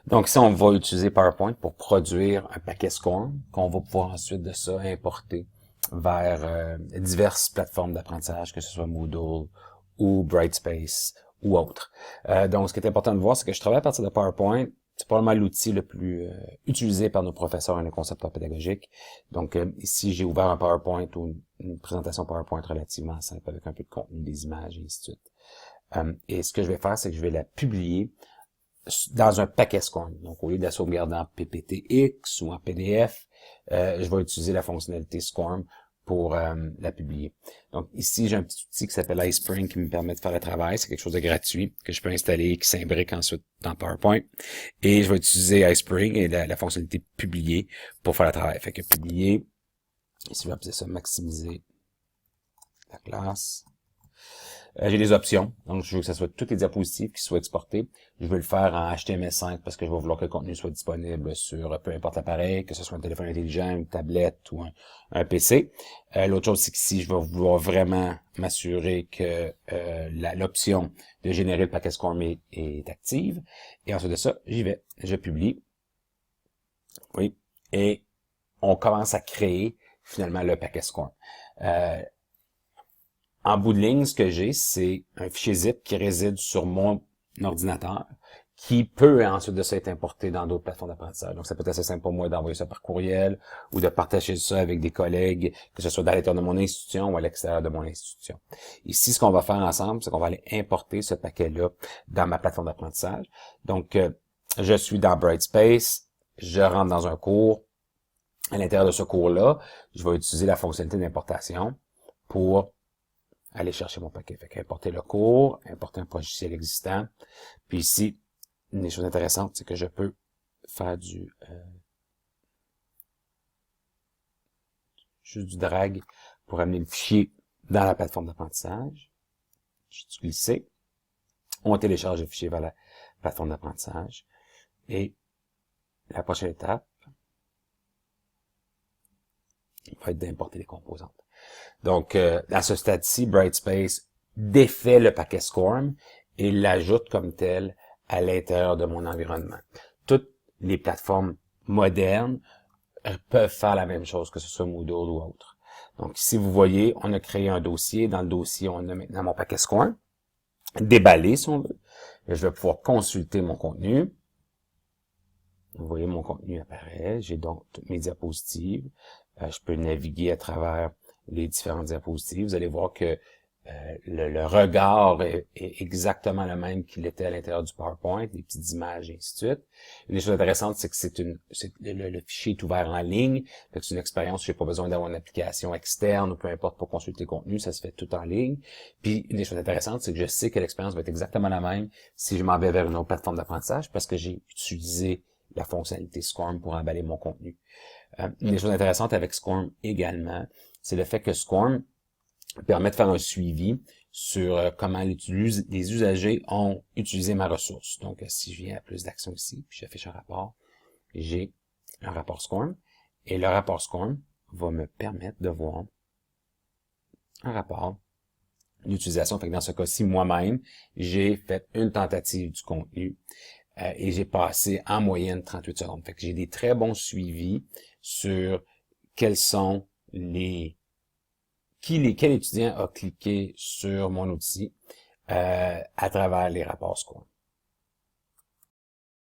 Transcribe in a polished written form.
Donc ici, on va utiliser PowerPoint pour produire un paquet SCORM qu'on va pouvoir ensuite de ça importer vers diverses plateformes d'apprentissage, que ce soit Moodle ou Brightspace ou autres. Donc, ce qui est important de voir, c'est que je travaille à partir de PowerPoint. C'est probablement l'outil le plus utilisé par nos professeurs et nos concepteurs pédagogiques. Donc, ici, j'ai ouvert un PowerPoint ou une présentation PowerPoint relativement simple avec un peu de contenu, des images et ainsi de suite. Et ce que je vais faire, c'est que je vais la publier dans un paquet SCORM. Donc, au lieu de la sauvegarder en PPTX ou en PDF, je vais utiliser la fonctionnalité SCORM pour la publier. Donc, ici, j'ai un petit outil qui s'appelle iSpring qui me permet de faire le travail. C'est quelque chose de gratuit que je peux installer et qui s'imbrique ensuite dans PowerPoint. Et je vais utiliser iSpring et la fonctionnalité publier pour faire le travail. Fait que publier, ici, je vais appeler ça maximiser la classe. J'ai des options. Donc, je veux que ce soit toutes les diapositives qui soient exportées. Je veux le faire en HTML5 parce que je vais vouloir que le contenu soit disponible sur peu importe l'appareil, que ce soit un téléphone intelligent, une tablette ou un PC. L'autre chose, c'est qu'ici, je vais vouloir vraiment m'assurer que l'option de générer le paquet SCORM est active. Et ensuite de ça, j'y vais. Je publie. Oui. Et on commence à créer finalement le paquet SCORM. En bout de ligne, ce que j'ai, c'est un fichier zip qui réside sur mon ordinateur, qui peut ensuite de ça être importé dans d'autres plateformes d'apprentissage. Donc, ça peut être assez simple pour moi d'envoyer ça par courriel ou de partager ça avec des collègues, que ce soit à l'intérieur de mon institution ou à l'extérieur de mon institution. Ici, ce qu'on va faire ensemble, c'est qu'on va aller importer ce paquet-là dans ma plateforme d'apprentissage. Donc, je suis dans Brightspace, je rentre dans un cours. À l'intérieur de ce cours-là, je vais utiliser la fonctionnalité d'importation pour aller chercher mon paquet. Fait qu'importer le cours, importer un logiciel existant. Puis ici, une des choses intéressantes, c'est que je peux faire juste du drag pour amener le fichier dans la plateforme d'apprentissage. Je suis glissé. On télécharge le fichier vers la plateforme d'apprentissage. Et la prochaine étape va être d'importer les composantes. Donc, à ce stade-ci, Brightspace défait le paquet SCORM et l'ajoute comme tel à l'intérieur de mon environnement. Toutes les plateformes modernes peuvent faire la même chose, que ce soit Moodle ou autre. Donc, ici, vous voyez, on a créé un dossier. Dans le dossier, on a maintenant mon paquet SCORM, déballé, si on veut. Et je vais pouvoir consulter mon contenu. Vous voyez, mon contenu apparaît. J'ai donc toutes mes diapositives. Je peux naviguer à travers les différentes diapositives. Vous allez voir que le regard est exactement le même qu'il était à l'intérieur du PowerPoint, les petites images et ainsi de suite. Une des choses intéressantes, c'est que le fichier est ouvert en ligne. C'est une expérience où j'ai pas besoin d'avoir une application externe ou peu importe pour consulter le contenu, ça se fait tout en ligne. Puis une des choses intéressantes, c'est que je sais que l'expérience va être exactement la même si je m'en vais vers une autre plateforme d'apprentissage parce que j'ai utilisé la fonctionnalité SCORM pour emballer mon contenu. Une des choses intéressantes avec SCORM également, c'est le fait que SCORM permet de faire un suivi sur comment les usagers ont utilisé ma ressource. Donc, si je viens à plus d'actions ici, puis j'affiche un rapport, j'ai un rapport SCORM, et le rapport SCORM va me permettre de voir un rapport d'utilisation. Fait que dans ce cas-ci, moi-même, j'ai fait une tentative du contenu et j'ai passé en moyenne 38 secondes. Fait que j'ai des très bons suivis sur quels sont quel étudiant a cliqué sur mon outil à travers les rapports SCORM.